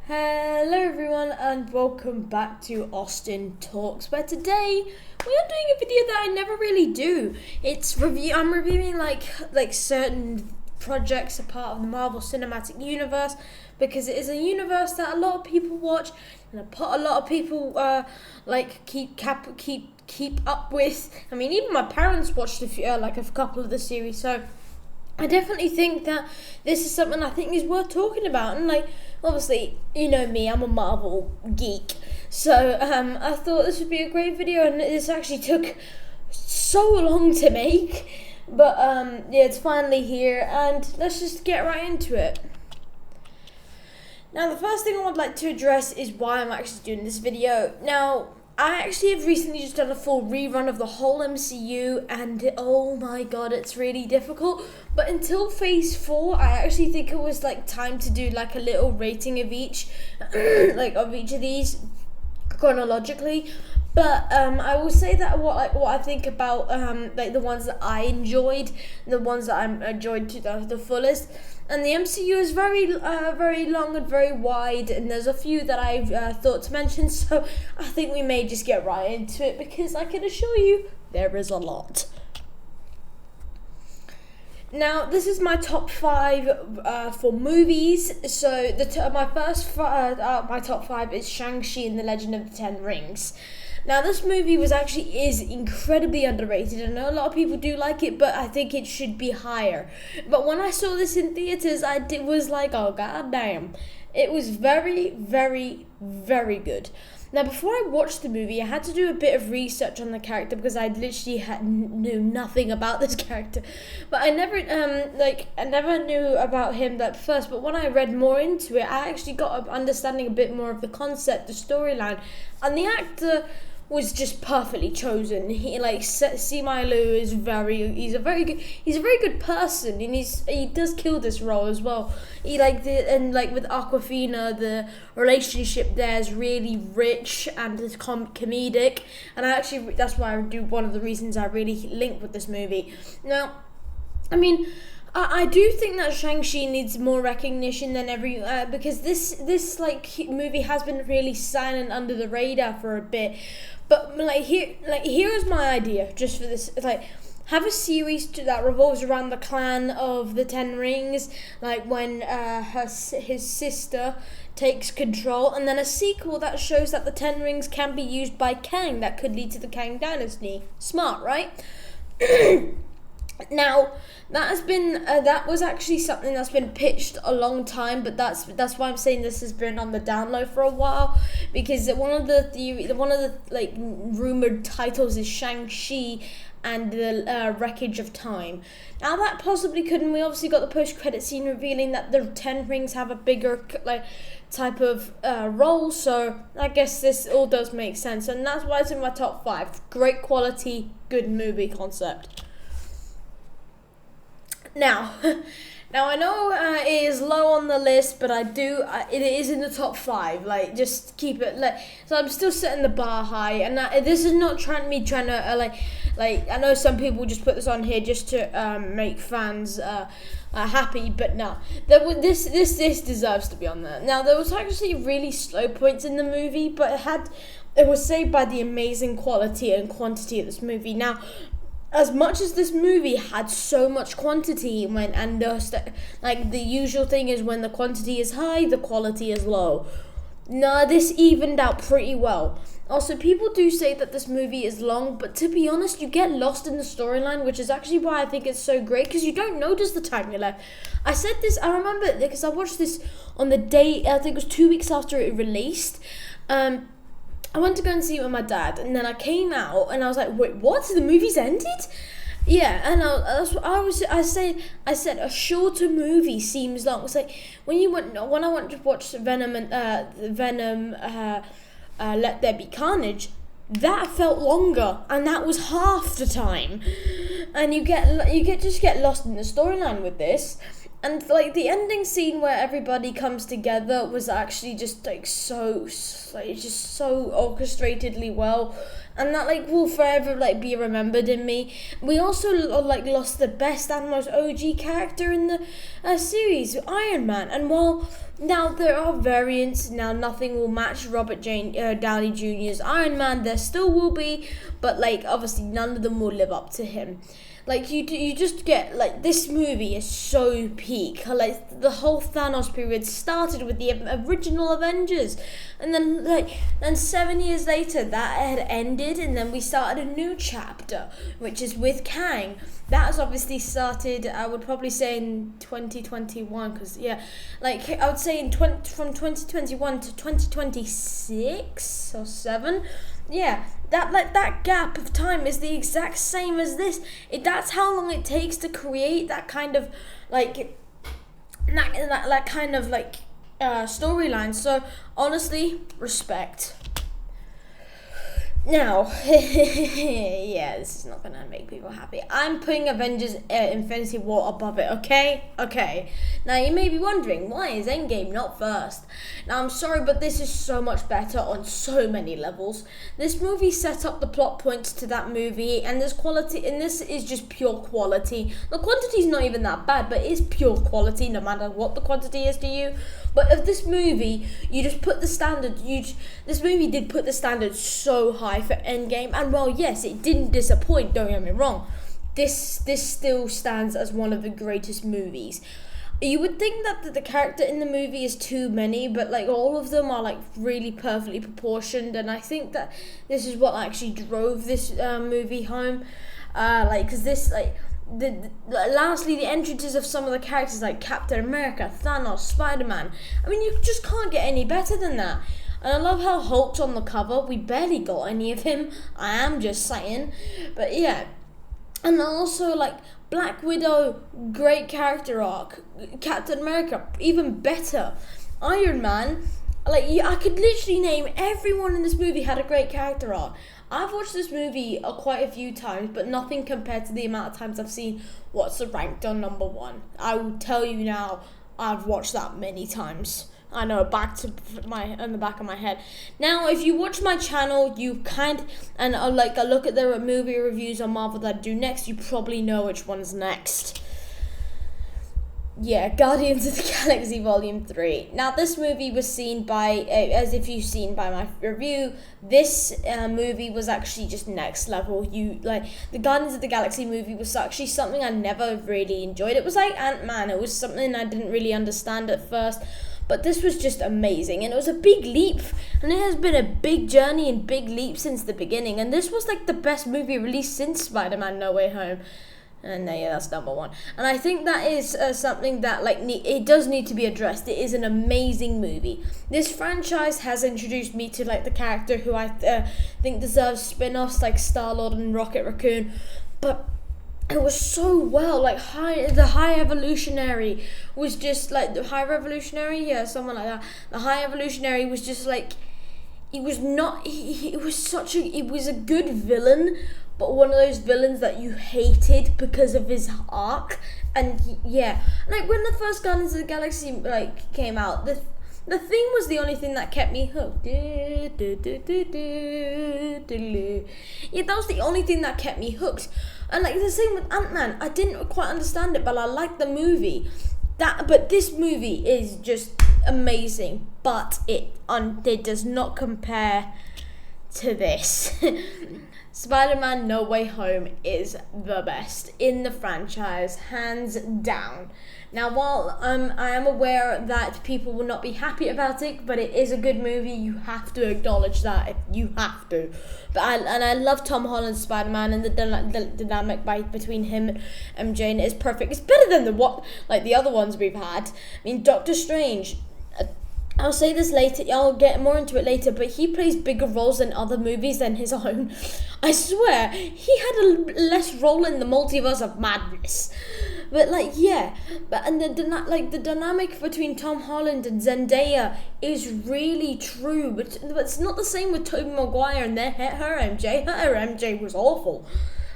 Hello everyone and welcome back to Austin Talks, where today we are doing a video that I never really do. I'm reviewing like certain projects a part of the Marvel Cinematic Universe, because it is a universe that a lot of people watch and a lot of people keep up with. I mean, even my parents watched a couple of the series, so I definitely think that this is something I think is worth talking about. And obviously, you know me, I'm a Marvel geek, so I thought this would be a great video, and this actually took so long to make, but yeah, it's finally here, and let's just get right into it. Now, the first thing I would like to address is why I'm actually doing this video. Now, I actually have recently just done a full rerun of the whole MCU, and oh my god, it's really difficult. But until phase 4, I actually think it was time to do a little rating of each, of each of these chronologically. But I will say that what I think about the ones that I enjoyed, the ones that I enjoyed to the fullest. And the MCU is very long and very wide, and there's a few that I've thought to mention, so I think we may just get right into it, because I can assure you there is a lot. Now, this is my top 5 for movies. So my top 5 is Shang-Chi and the Legend of the Ten Rings. Now, this movie is incredibly underrated. I know a lot of people do like it, but I think it should be higher. But when I saw this in theaters, was like, oh god damn. It was very, very, very good. Now, before I watched the movie, I had to do a bit of research on the character, because I literally knew nothing about this character. But I never knew about him at first. But when I read more into it, I actually got understanding a bit more of the concept, the storyline, and the actor was just perfectly chosen. He Simu Liu he's a very good person, and he does kill this role as well. With Awkwafina, the relationship there is really rich and it's comedic, and that's why one of the reasons I really link with this movie. Now, I mean, I do think that Shang-Chi needs more recognition than because this movie has been really silent under the radar for a bit. But here's my idea just for this: have a series that revolves around the clan of the Ten Rings, when his sister takes control, and then a sequel that shows that the Ten Rings can be used by Kang, that could lead to the Kang Dynasty. Smart, right? Now, that was actually something that's been pitched a long time, but that's why I'm saying this has been on the down low for a while, because one of the rumored titles is Shang-Chi and the Wreckage of Time. Now, that possibly could, and we obviously got the post-credit scene revealing that the Ten Rings have a bigger type of role, so I guess this all does make sense, and that's why it's in my top 5. Great quality, good movie concept. Now I know it is low on the list, but it is in the top 5. Just keep it. So I'm still setting the bar high, and this is not trying to I know some people just put this on here just to make fans happy, but no, this deserves to be on there. Now, there was actually really slow points in the movie, but it was saved by the amazing quality and quantity of this movie. Now, as much as this movie had so much quantity, the usual thing is when the quantity is high, the quality is low. Nah, this evened out pretty well. Also, people do say that this movie is long, but to be honest, you get lost in the storyline, which is actually why I think it's so great, because you don't notice the time you left. I remember, because I watched this on the day, I think it was 2 weeks after it released. I went to go and see it with my dad, and then I came out, and I was like, "Wait, what? The movie's ended?" Yeah, and I said a shorter movie seems long. It's when I went to watch Venom Let There Be Carnage, that felt longer, and that was half the time. And you get lost in the storyline with this. And the ending scene where everybody comes together was actually just so orchestratedly well, and that like will forever like be remembered in me. We also like lost the best and most OG character in the series, Iron Man, and while now there are variants, now nothing will match Robert Downey Jr.'s Iron Man. There still will be, but like obviously none of them will live up to him. Like you just get like this movie is so peak. Like the whole Thanos period started with the original Avengers, and then 7 years later that had ended, and then we started a new chapter, which is with Kang. That has obviously started, I would probably say in 2021, because like I would say from 2021 to 2026 or 7. Yeah, that gap of time is the exact same as this. That's how long it takes to create that kind of like that kind of like storyline. So honestly, respect. Now, yeah, this is not gonna make people happy. I'm putting Avengers Infinity War above it, okay? Now, you may be wondering, why is Endgame not first? Now, I'm sorry, but this is so much better on so many levels. This movie set up the plot points to that movie, and this is just pure quality. The quantity's not even that bad, but it's pure quality, no matter what the quantity is to you. But of this movie, you just put the standard. This movie did put the standard so high for Endgame, and well, yes, it didn't disappoint. Don't get me wrong. This still stands as one of the greatest movies. You would think that the character in the movie is too many, but like all of them are like really perfectly proportioned, and I think that this is what actually drove this movie home. Because this like. Lastly, the entrances of some of the characters like Captain America, Thanos, Spider-Man. I mean, you just can't get any better than that. And I love how Hulk's on the cover. We barely got any of him. I am just saying. But yeah. And also like Black Widow, great character arc. Captain America, even better. Iron Man, like I could literally name everyone in this movie had a great character arc. I've watched this movie quite a few times, but nothing compared to the amount of times I've seen what's ranked on number 1. I will tell you now, I've watched that many times. I know, on the back of my head. Now, if you watch my channel, and like a look at the movie reviews on Marvel that I do next, you probably know which one's next. Yeah, Guardians of the Galaxy Volume 3. Now, this movie was seen by, as if you've seen by my review, this movie was actually just next level. The Guardians of the Galaxy movie was actually something I never really enjoyed. It was like Ant-Man. It was something I didn't really understand at first. But this was just amazing, and it was a big leap, and it has been a big journey and big leap since the beginning. And this was like the best movie released since Spider-Man No Way Home. And yeah, that's number 1. And I think that is something that it does need to be addressed. It is an amazing movie. This franchise has introduced me to like the character who I think deserves spin-offs like Star-Lord and Rocket Raccoon. But it was so well, like the High Evolutionary was just like the High Revolutionary, yeah, someone like that. The High Evolutionary was just like, it was a good villain, but one of those villains that you hated because of his arc. And yeah, like when the first Guardians of the Galaxy came out, the theme was the only thing that kept me hooked. Yeah, that was the only thing that kept me hooked. And like the same with Ant-Man, I didn't quite understand it, but I liked the movie. But this movie is just amazing, but it does not compare to this. Spider-Man No Way Home is the best in the franchise, hands down. Now, while I am aware that people will not be happy about it, but it is a good movie, you have to acknowledge that. You have to. I love Tom Holland's Spider-Man, and the dynamic between him and MJ is perfect. It's better than the other ones we've had. I mean, Doctor Strange. I'll say this later, I'll get more into it later, but he plays bigger roles in other movies than his own. I swear, he had a less role in the Multiverse of Madness. But the dynamic between Tom Holland and Zendaya is really true, but it's not the same with Tobey Maguire and her MJ. Her MJ was awful.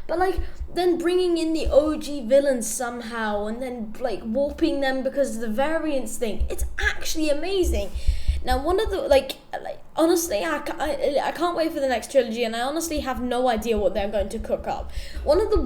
But then bringing in the OG villains somehow, and then warping them because of the variants thing, it's actually amazing. Now, one of the honestly, I can't wait for the next trilogy, and I honestly have no idea what they're going to cook up. One of the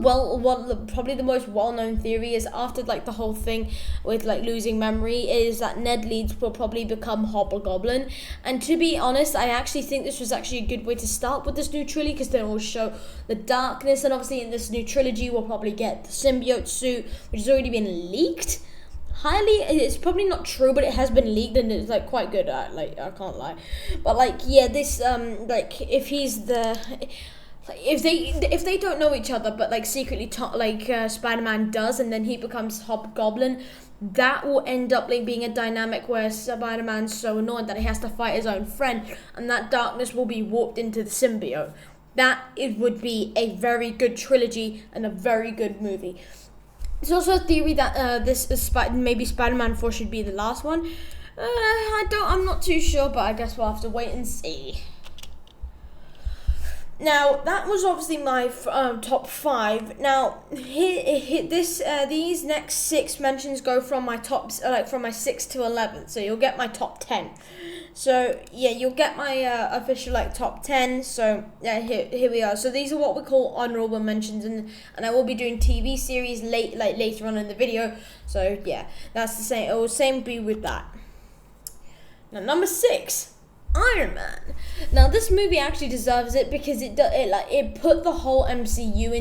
probably the most well-known theory is after like the whole thing with like losing memory is that Ned Leeds will probably become Hobgoblin. And to be honest, I actually think this was actually a good way to start with this new trilogy, because then it will show the darkness, and obviously in this new trilogy we'll probably get the symbiote suit, which has already been leaked. It's probably not true, but it has been leaked, and it's like quite good at, like, I can't lie, but like, yeah, this like if he's the if they don't know each other, but like secretly Spider-Man does, and then he becomes Hobgoblin, that will end up like being a dynamic where Spider-Man's so annoyed that he has to fight his own friend, and that darkness will be warped into the symbiote. It would be a very good trilogy and a very good movie. There's also a theory that this is maybe Spider-Man 4 should be the last one. I'm not too sure, but I guess we'll have to wait and see. Now, that was obviously my top 5. Now, these next 6 mentions go from my from my 6th to 11th. So you'll get my top 10. So yeah, you'll get my official top 10. So yeah, here we are. So these are what we call honorable mentions, and I will be doing TV series later on in the video. So yeah, that's the same. It will same be with that. Now, number 6. Iron Man. Now, this movie actually deserves it because it put the whole MCU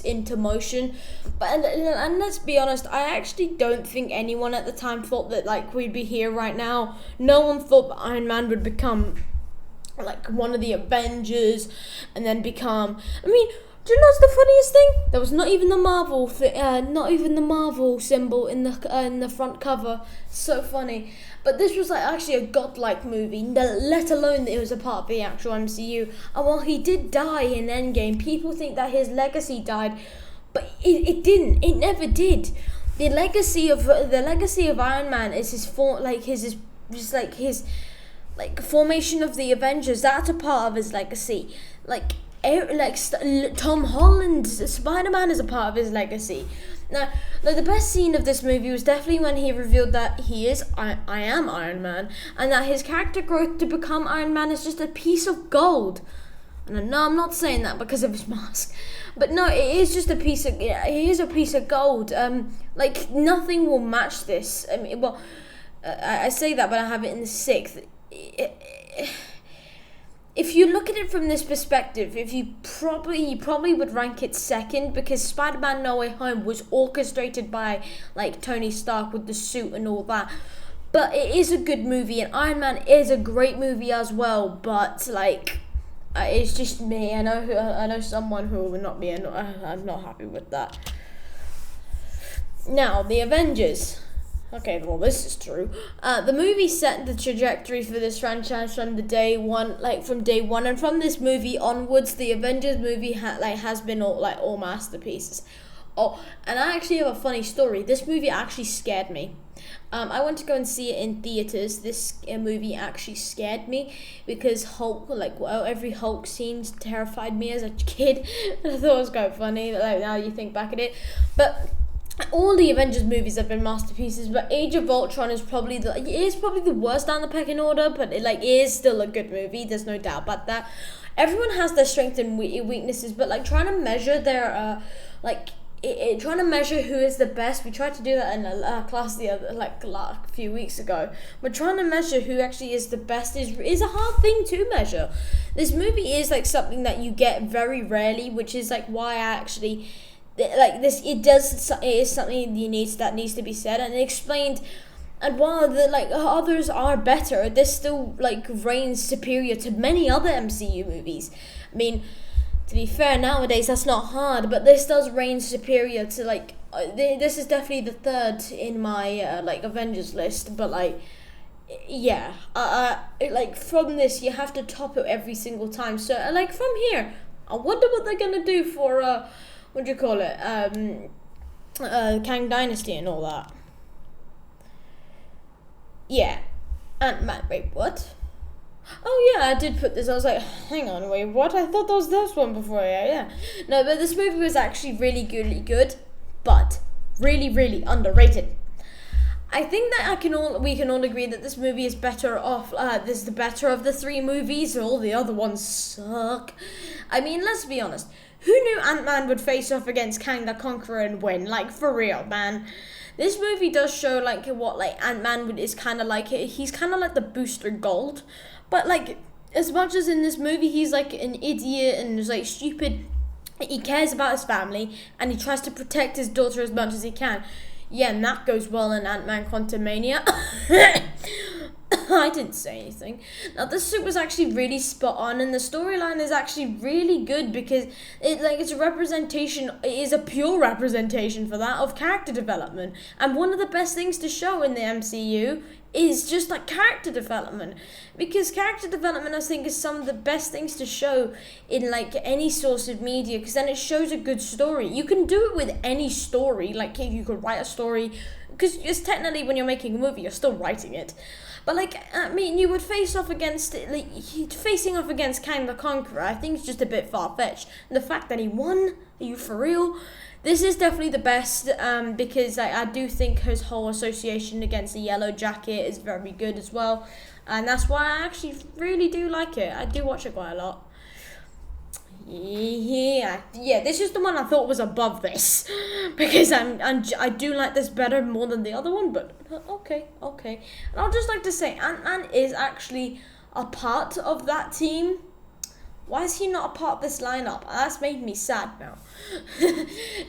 into motion. But and let's be honest, I actually don't think anyone at the time thought that we'd be here right now. No one thought that Iron Man would become one of the Avengers, and then become. I mean, do you know what's the funniest thing? There was not even the Marvel symbol in the front cover. So funny. But this was actually a godlike movie, let alone that it was a part of the actual MCU. And while he did die in Endgame, people think that his legacy died, but it didn't. It never did. The legacy of Iron Man is his formation of the Avengers. That's a part of his legacy. Tom Holland's Spider-Man is a part of his legacy. Now, the best scene of this movie was definitely when he revealed that I am Iron Man, and that his character growth to become Iron Man is just a piece of gold. And no, I'm not saying that because of his mask, but no, it is just a piece of. He is a piece of gold. Nothing will match this. I mean, well, I say that, but I have it in the 6th. If you look at it from this perspective, you probably would rank it second, because Spider-Man No Way Home was orchestrated by Tony Stark with the suit and all that. But it is a good movie, and Iron Man is a great movie as well. But it's just me. I know someone who will not be. I'm not happy with that. Now, the Avengers. Okay, well, this is true. The movie set the trajectory for this franchise from day one, and from this movie onwards, the Avengers movie has been all masterpieces. Oh, and I actually have a funny story. This movie actually scared me. I went to go and see it in theaters. This movie actually scared me because Hulk, every Hulk scene terrified me as a kid. I thought it was quite funny. Now you think back at it, but. All the Avengers movies have been masterpieces, but Age of Ultron is probably the worst down the pecking order, but it is still a good movie. There's no doubt about that. Everyone has their strengths and weaknesses, but trying to measure their trying to measure who is the best. We tried to do that in a class a few weeks ago. But trying to measure who actually is the best is a hard thing to measure. This movie is something that you get very rarely, which is why I actually. It is something that needs to be said and explained, and while others are better, this still reigns superior to many other MCU movies. I mean, to be fair, nowadays that's not hard, but this does reign superior to this is definitely the 3rd in my Avengers list, but yeah, from this you have to top it every single time. So from here, I wonder what they're gonna do for what do you call it? Kang Dynasty and all that. Yeah. Ant-Man, wait, what? Oh yeah, I did put this. I was hang on, wait, what? I thought there was this one before. Yeah. No, but this movie was actually really good, but really, really underrated. I think that we can all agree that this movie is better off. This is the better of the three movies. All the other ones suck. I mean, let's be honest. Who knew Ant-Man would face off against Kang the Conqueror and win? Like, for real, man. This movie does show, like, what, like, Ant-Man is kind of like. He's kind of like the Booster Gold. But, like, as much as in this movie he's, like, an idiot and is, like, stupid, he cares about his family and he tries to protect his daughter as much as he can. Yeah, and that goes well in Ant-Man Quantumania. I didn't say anything. Now, this suit was actually really spot on, and the storyline is actually really good because it's a representation. It is a pure representation for that of character development, and one of the best things to show in the MCU is just like character development, because character development I think is some of the best things to show in like any source of media, because then it shows a good story. You can do it with any story, like you could write a story, because it's technically when you're making a movie you're still writing it, but like I mean you would facing off against Kang the Conqueror. I think it's just a bit far-fetched, and the fact that he won, are you for real? This is definitely the best because I do think his whole association against the Yellow Jacket is very good as well. And that's why I actually really do like it. I do watch it quite a lot. Yeah, this is the one I thought was above this. Because I do like this better more than the other one, but okay. And I'll just like to say, Ant-Man is actually a part of that team. Why is he not a part of this lineup? That's made me sad now.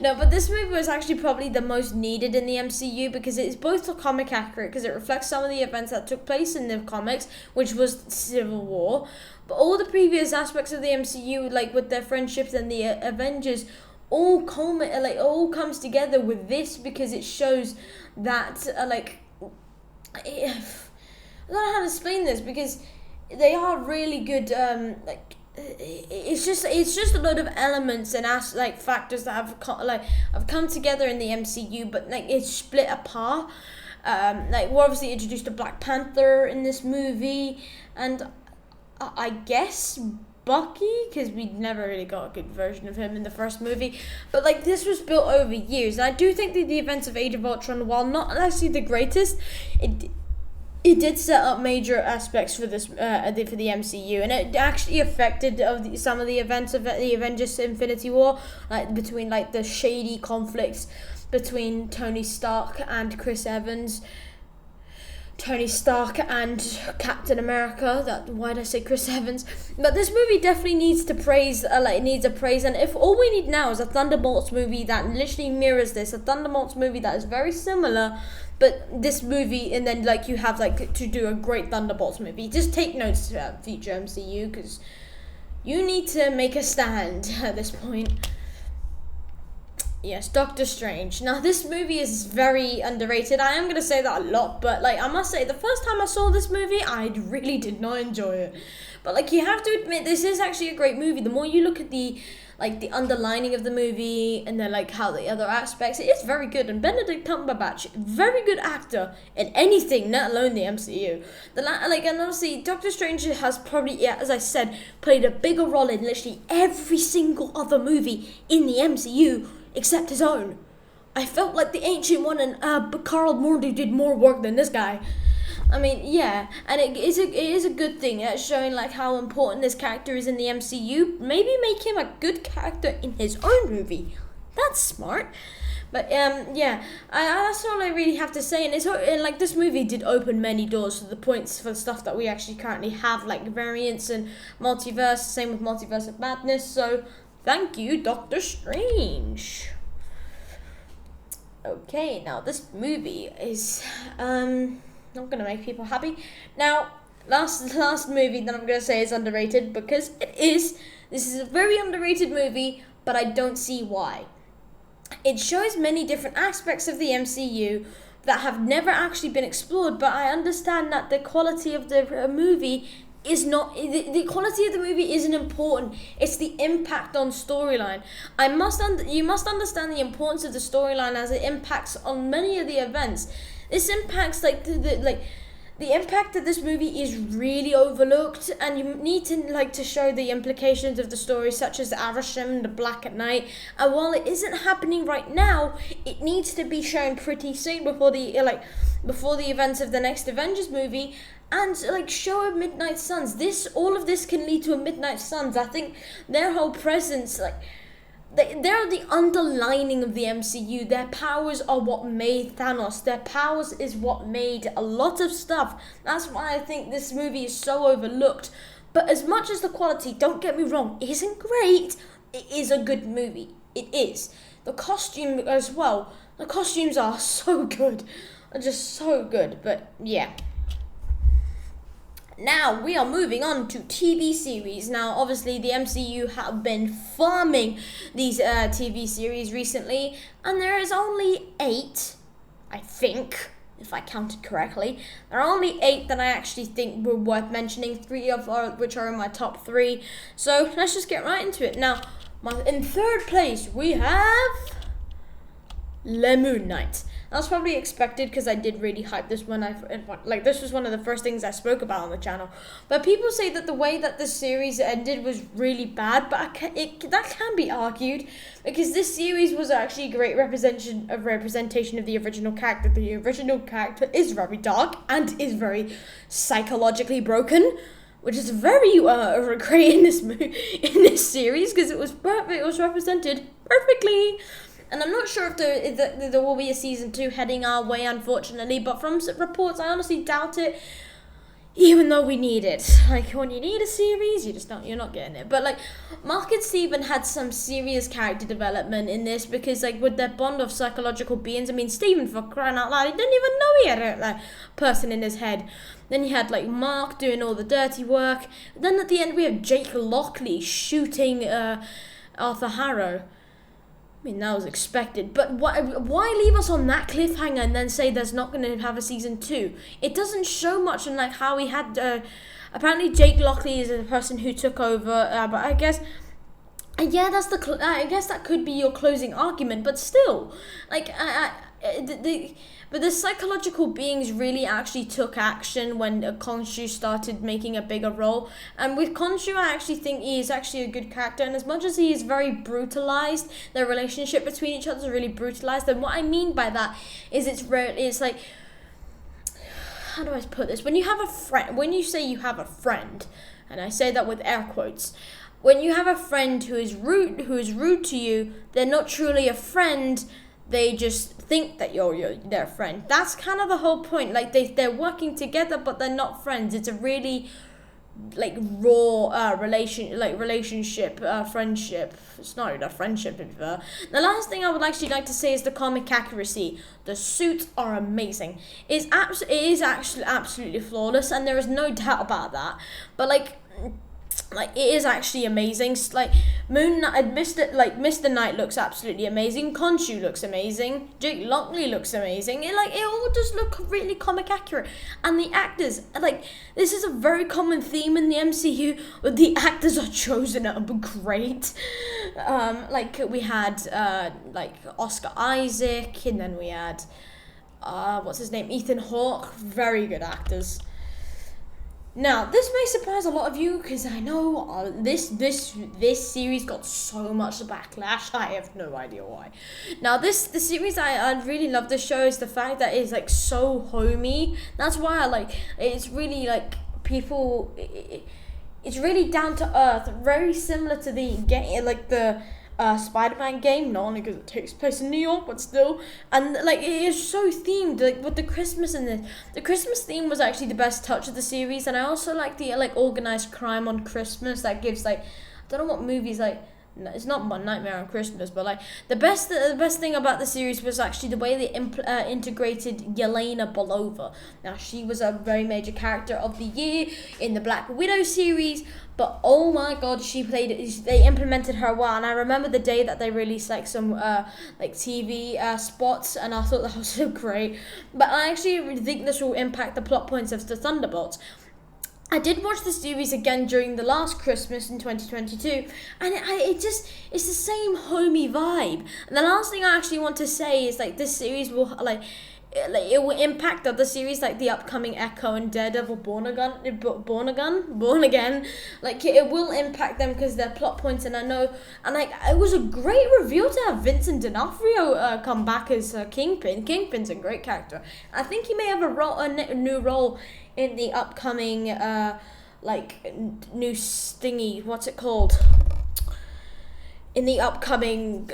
No, but this movie was actually probably the most needed in the MCU because it is both comic accurate, because it reflects some of the events that took place in the comics, which was Civil War. But all the previous aspects of the MCU, like with their friendships and the Avengers, all comes together with this, because it shows that I don't know how to explain this, because they are really good. It's just a load of elements and factors that have come together in the MCU, but like it's split apart. We're obviously introduced to Black Panther in this movie, and I guess Bucky, because we never really got a good version of him in the first movie. But like this was built over years, and I do think that the events of Age of Ultron, while not actually the greatest, it did set up major aspects for this for the MCU, and it actually affected some of the events of the Avengers Infinity War, between like the shady conflicts between Tony Stark and Chris Evans, Tony Stark and Captain America. Why did I say Chris Evans? But this movie definitely needs to praise. Needs a praise. And if all we need now is a Thunderbolts movie that literally mirrors this, a Thunderbolts movie that is very similar, but this movie, and then you have to do a great Thunderbolts movie. Just take notes, future MCU, because you need to make a stand at this point. Yes, Doctor Strange. Now, this movie is very underrated. I am going to say that a lot, but I must say, the first time I saw this movie, I really did not enjoy it. But you have to admit, this is actually a great movie. The more you look at the underlining of the movie, and then how the other aspects, it is very good. And Benedict Cumberbatch, very good actor in anything, let alone the MCU. And honestly, Doctor Strange has probably, as I said, played a bigger role in literally every single other movie in the MCU except his own. I felt like the Ancient One and Carl Morty did more work than this guy. I mean, yeah, and it is a good thing. It's showing how important this character is in the MCU. Maybe make him a good character in his own movie. That's smart. But that's all I really have to say. And this movie did open many doors to the points for stuff that we actually currently have, like variants and multiverse. Same with Multiverse of Madness. So thank you, Doctor Strange. Okay, now this movie is not gonna make people happy. Now, last movie that I'm gonna say is underrated, because it is. This is a very underrated movie, but I don't see why. It shows many different aspects of the MCU that have never actually been explored, but I understand that the quality of the movie is not, the quality of the movie isn't important. It's the impact on storyline. You must understand the importance of the storyline as it impacts on many of the events. This impacts the impact of this movie is really overlooked, and you need to to show the implications of the story, such as Arishem, the Black at Night. And while it isn't happening right now, it needs to be shown pretty soon before the events of the next Avengers movie. And show a Midnight Suns. All of this can lead to a Midnight Suns. I think their whole presence, they're the underlining of the MCU. Their powers are what made Thanos. Their powers is what made a lot of stuff. That's why I think this movie is so overlooked. But as much as the quality, don't get me wrong, isn't great, it is a good movie. It is. The costume as well. The costumes are so good. They're just so good. But yeah. Now, we are moving on to TV series. Now, obviously, the MCU have been farming these TV series recently, and there is only 8, I think, if I counted correctly. There are only 8 that I actually think were worth mentioning, 3 of which are in my top 3. So, let's just get right into it. Now, in third place, we have Le Moon Knight. That's probably expected because I did really hype this one. This was one of the first things I spoke about on the channel. But people say that the way that the series ended was really bad, but that can be argued because this series was actually a great representation of the original character. The original character is very dark and is very psychologically broken, which is very great in this series because it was perfect. It was represented perfectly. And I'm not sure if there will be a season 2 heading our way, unfortunately. But from reports, I honestly doubt it. Even though we need it. When you need a series, you're not getting it. But Mark and Steven had some serious character development in this because with their bond of psychological beings. I mean, Steven, for crying out loud, he didn't even know he had a person in his head. Then you had Mark doing all the dirty work. Then at the end we have Jake Lockley shooting Arthur Harrow. I mean, that was expected, but why leave us on that cliffhanger and then say there's not going to have a season 2? It doesn't show much on how he had. Apparently, Jake Lockley is the person who took over, but I guess, yeah, that's I guess that could be your closing argument, but still, but the psychological beings really actually took action when Khonshu started making a bigger role. And with Khonshu, I actually think he is actually a good character. And as much as he is very brutalized, their relationship between each other is really brutalized. And what I mean by that is how do I put this? When you have a friend, when you say you have a friend, and I say that with air quotes, when you have a friend who is rude to you, they're not truly a friend. They just think that you're their friend. That's kind of the whole point. They're working together, but they're not friends. It's a really raw relationship, friendship. It's not even a friendship. The last thing I would actually like to say is the comic accuracy. The suits are amazing. It is actually absolutely flawless, and there is no doubt about that. But it is actually amazing. Mr. Knight looks absolutely amazing. Khonshu looks amazing. Jake Lockley looks amazing. It all just look really comic accurate. And the actors, this is a very common theme in the MCU, but the actors are chosen up great. We had Oscar Isaac, and then we had what's his name, Ethan Hawke. Very good actors. Now, this may surprise a lot of you because I know this series got so much backlash. I have no idea why. Now, the series I really love this show is the fact that it's so homey. That's why it's really people. It's really down to earth, very similar to the Spider-Man game, not only because it takes place in New York, but still, and it is so themed, with the Christmas in this. The Christmas theme was actually the best touch of the series, and I also like the organized crime on Christmas that gives I don't know what movies it's not My Nightmare on Christmas, but the best thing about the series was actually the way they integrated Yelena Belova. Now, she was a very major character of the year in the Black Widow series, but oh my god, they implemented her well. And I remember the day that they released some TV spots, and I thought that was so great. But I actually think this will impact the plot points of the Thunderbolts. I did watch the series again during the last Christmas in 2022, and it's the same homey vibe. And the last thing I actually want to say is this series will it will impact other series like the upcoming Echo and Daredevil Born Again. Like it will impact them because they're plot points, and I know, and like it was a great reveal to have Vincent D'Onofrio come back as Kingpin. Kingpin's a great character. I think he may have a new role in the upcoming new stingy, what's it called? In the upcoming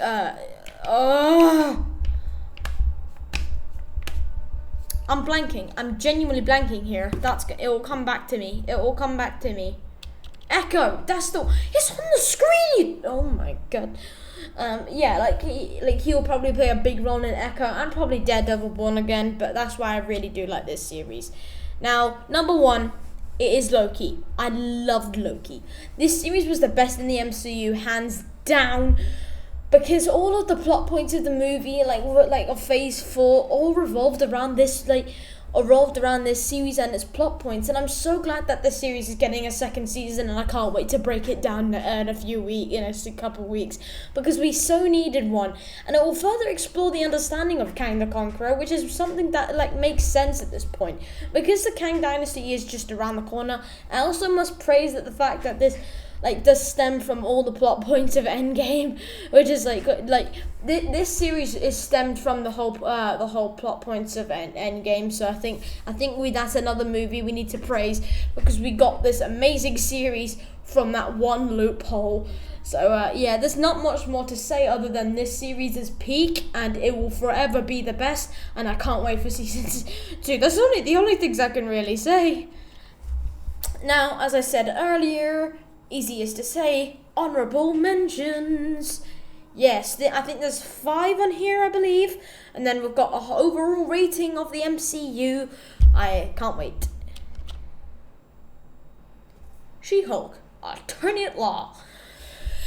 I'm blanking. I'm genuinely blanking here. It will come back to me. Echo. It's on the screen. Oh my god. He'll probably play a big role in Echo and probably Daredevil Born Again. But that's why I really do like this series. Now, number 1, it is Loki. I loved Loki. This series was the best in the MCU, hands down. Because all of the plot points of the movie, of Phase 4, all revolved around this series and its plot points. And I'm so glad that the series is getting a second season, and I can't wait to break it down in a couple of weeks, because we so needed one. And it will further explore the understanding of Kang the Conqueror, which is something that makes sense at this point. Because the Kang Dynasty is just around the corner, I also must praise that the fact that this does stem from all the plot points of Endgame, which is this series is stemmed from the whole plot points of Endgame. So I think that's another movie we need to praise, because we got this amazing series from that one loophole. So there's not much more to say other than this series is peak, and it will forever be the best, and I can't wait for season 2. That's the only things I can really say. Now, as I said earlier, easiest to say, honorable mentions. Yes, I think there's 5 on here, I believe. And then we've got an overall rating of the MCU. I can't wait. She-Hulk, Attorney at Law.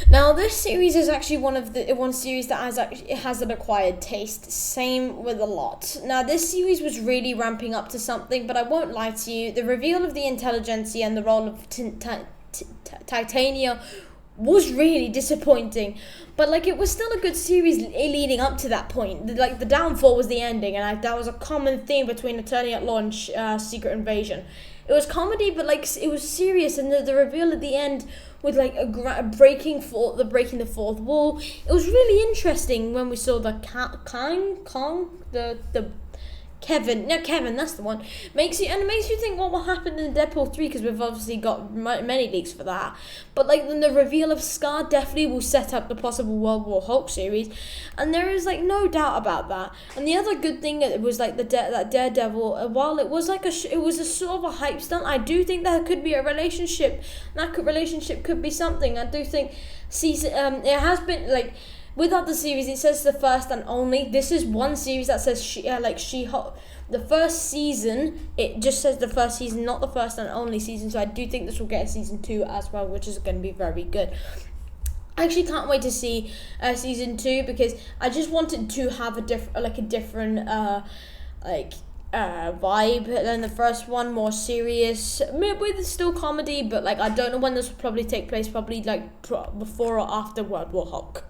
Now, this series is actually one series that has an acquired taste. Same with a lot. Now, this series was really ramping up to something, but I won't lie to you. The reveal of the Intelligentsia and the role of Titania was really disappointing, but it was still a good series leading up to that point. The downfall was the ending, and that was a common theme between Attorney at Law and Secret Invasion. It was comedy, but it was serious, and the reveal at the end with breaking the fourth wall. It was really interesting when we saw the Kevin, that's the one. Makes you think what will happen in Deadpool 3, because we've obviously got many leaks for that. But then the reveal of Scar definitely will set up the possible World War Hulk series, and there is no doubt about that. And the other good thing was that Daredevil, while it was it was a sort of a hype stunt, I do think there could be a relationship. Relationship could be something. I do think it has been with other series, it says the first and only. This is one series that says She-Hulk. The first season, it just says the first season, not the first and only season. So I do think this will get a season 2 as well, which is going to be very good. I actually can't wait to see season 2, because I just wanted to have a different vibe than the first one, more serious, with still comedy. But I don't know when this will probably take place. Probably before or after World War Hulk.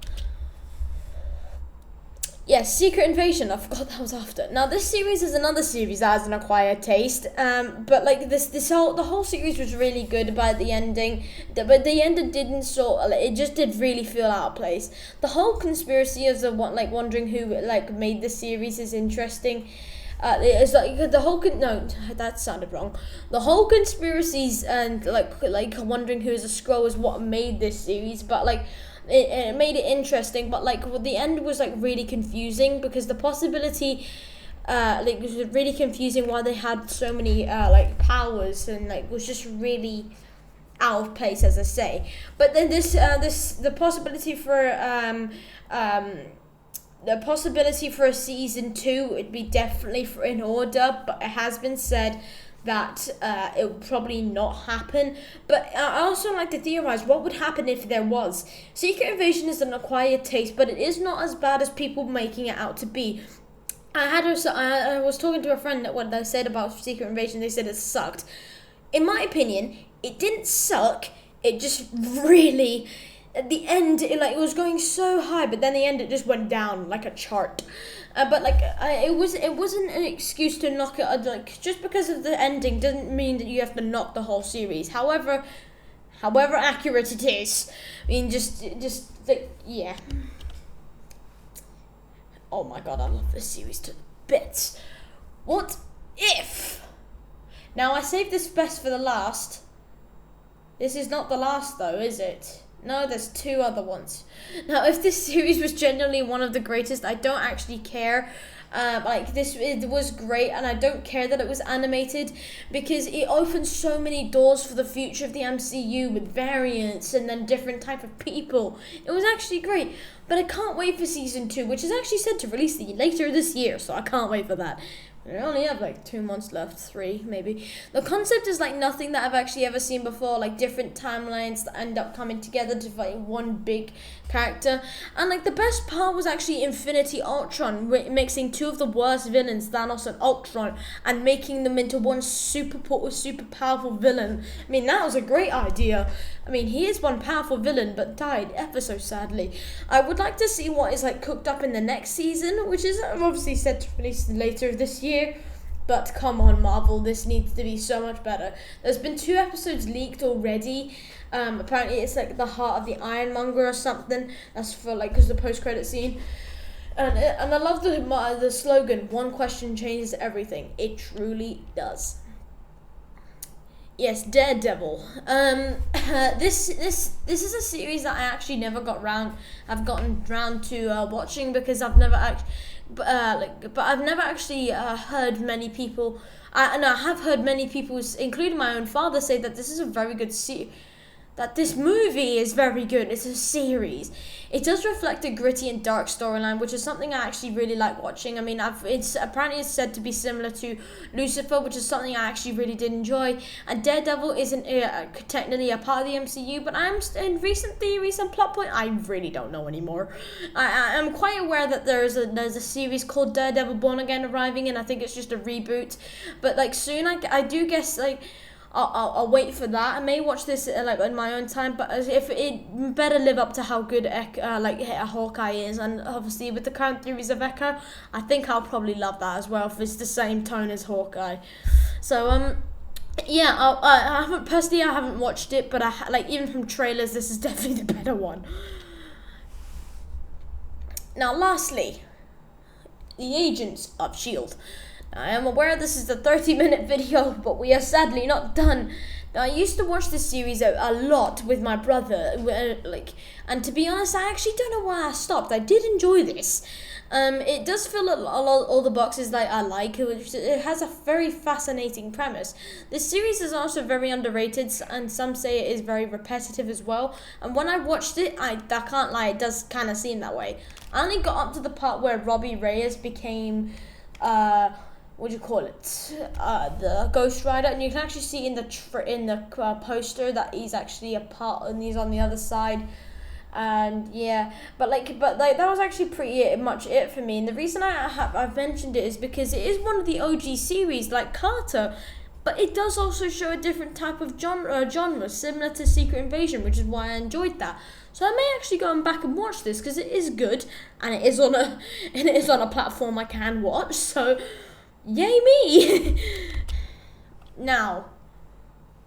Yes, Secret Invasion. I forgot that was after. Now, this series is another series that has an acquired taste. But the whole series was really good by the ending. But the ending didn't it just did really feel out of place. The whole conspiracy of wondering who made the series is interesting. It's the whole no, that sounded wrong. The whole conspiracies and wondering who is a Skrull is what made this series. But it made it interesting, but the end was really confusing, because the possibility it was really confusing why they had so many powers, and was just really out of place, as I say. But then the possibility for a season 2 would be definitely in order, but it has been said that it would probably not happen. But I also like to theorize what would happen if there was. Secret Invasion is an acquired taste, but it is not as bad as people making it out to be. I was talking to a friend that what they said about Secret Invasion, they said it sucked. In my opinion, it didn't suck. It just really, at the end, it was going so high, but then the end it just went down like a chart. But like, it wasn't an excuse to knock it. Like, just because of the ending doesn't mean that you have to knock the whole series. However accurate it is, I mean, just like, yeah. Oh my god, I love this series to bits. What if? Now I saved this best for the last. This is not the last though, is it? No, there's two other ones. Now, if this series was genuinely one of the greatest, I don't actually care. It was great, and I don't care that it was animated, because it opens so many doors for the future of the MCU with variants and then different type of people. It was actually great, but I can't wait for season 2, which is actually set to release later this year, so I can't wait for that. I only have like 2 months left, 3 maybe. The concept is like nothing that I've actually ever seen before, like different timelines that end up coming together to fight one big character. And like the best part was actually Infinity Ultron, mixing two of the worst villains, Thanos and Ultron, and making them into one super powerful villain. I mean, that was a great idea. I mean, he is one powerful villain, but died ever so sadly. I would like to see what is like cooked up in the next season, which is obviously set to release later this year. But come on, Marvel, this needs to be so much better. There's been 2 episodes leaked already. Apparently it's like the Heart of the Ironmonger or something. That's for like, because the post-credit scene. And I love the slogan, "One question changes everything." It truly does. Yes, Daredevil. This is a series that I actually never have gotten round to watching, because I've never actually. But I've never actually heard many people. I have heard many people, including my own father, say that this is a very good that this movie is very good. It's a series. It does reflect a gritty and dark storyline, which is something I actually really like watching. I mean, it's said to be similar to Lucifer, which is something I actually really did enjoy. And Daredevil isn't technically a part of the MCU, but I'm in recent theories and plot point, I really don't know anymore. I'm quite aware that there's a series called Daredevil Born Again arriving, and I think it's just a reboot. But like soon, I do guess like. I'll wait for that. I may watch this like in my own time, but if it better live up to how good Hawkeye is, and obviously with the current theories of Echo, I think I'll probably love that as well if it's the same tone as Hawkeye. So yeah, I haven't watched it, but even from trailers, this is definitely the better one. Now, lastly, the Agents of S.H.I.E.L.D. I am aware this is a 30-minute video, but we are sadly not done. Now, I used to watch this series a lot with my brother, and to be honest, I actually don't know why I stopped. I did enjoy this. It does fill all the boxes that I like. It has a very fascinating premise. This series is also very underrated, and some say it is very repetitive as well. And when I watched it, I can't lie, it does kind of seem that way. I only got up to the part where Robbie Reyes became the Ghost Rider, and you can actually see in the poster that he's actually a part, and he's on the other side. And yeah, but that was actually pretty much it for me. And the reason I've mentioned it is because it is one of the OG series, like Carter, but it does also show a different type of genre similar to Secret Invasion, which is why I enjoyed that. So I may actually go back and watch this, because it is good, and it is on a platform I can watch. So yay me! Now,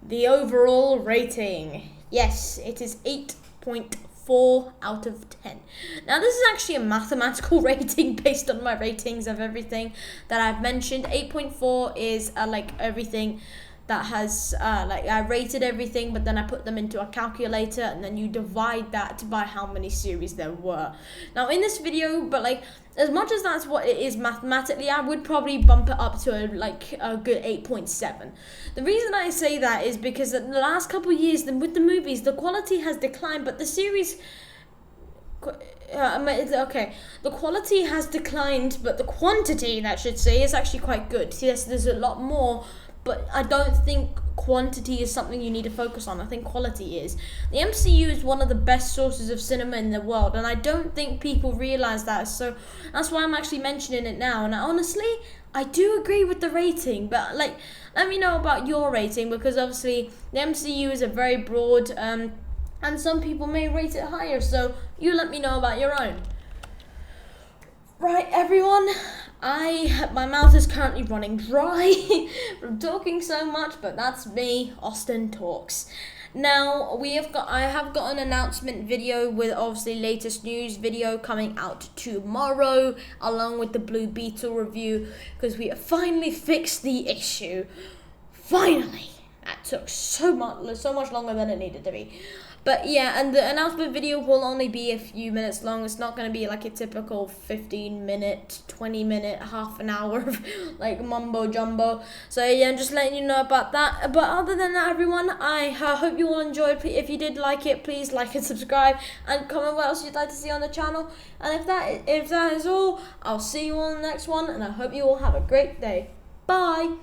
the overall rating. Yes, it is 8.4 out of 10. Now, this is actually a mathematical rating based on my ratings of everything that I've mentioned. 8.4 is everything that has I rated everything, but then I put them into a calculator, and then you divide that by how many series there were. Now, in this video, but as much as that's what it is mathematically, I would probably bump it up to a good 8.7. The reason I say that is because in the last couple of years, with the movies, the quality has declined, but the series. The quality has declined, but the quantity, that should say, is actually quite good. Yes, there's a lot more, but I don't think quantity is something you need to focus on. I think quality is. The MCU is one of the best sources of cinema in the world, and I don't think people realize that. So that's why I'm actually mentioning it now. And honestly, I do agree with the rating, but let me know about your rating, because obviously the MCU is a very broad, and some people may rate it higher. So you let me know about your own. Right, everyone, my mouth is currently running dry from talking so much, but that's me, Austin Talks. Now I have got an announcement video with obviously latest news video coming out tomorrow, along with the Blue Beetle review, because we have finally fixed the issue. Finally, that took so much longer than it needed to be. But yeah, and the announcement video will only be a few minutes long. It's not going to be like a typical 15-minute, 20-minute, half an hour of like mumbo jumbo. So yeah, I'm just letting you know about that. But other than that, everyone, I hope you all enjoyed. If you did like it, please like and subscribe and comment what else you'd like to see on the channel. And if that is all, I'll see you all in the next one. And I hope you all have a great day. Bye.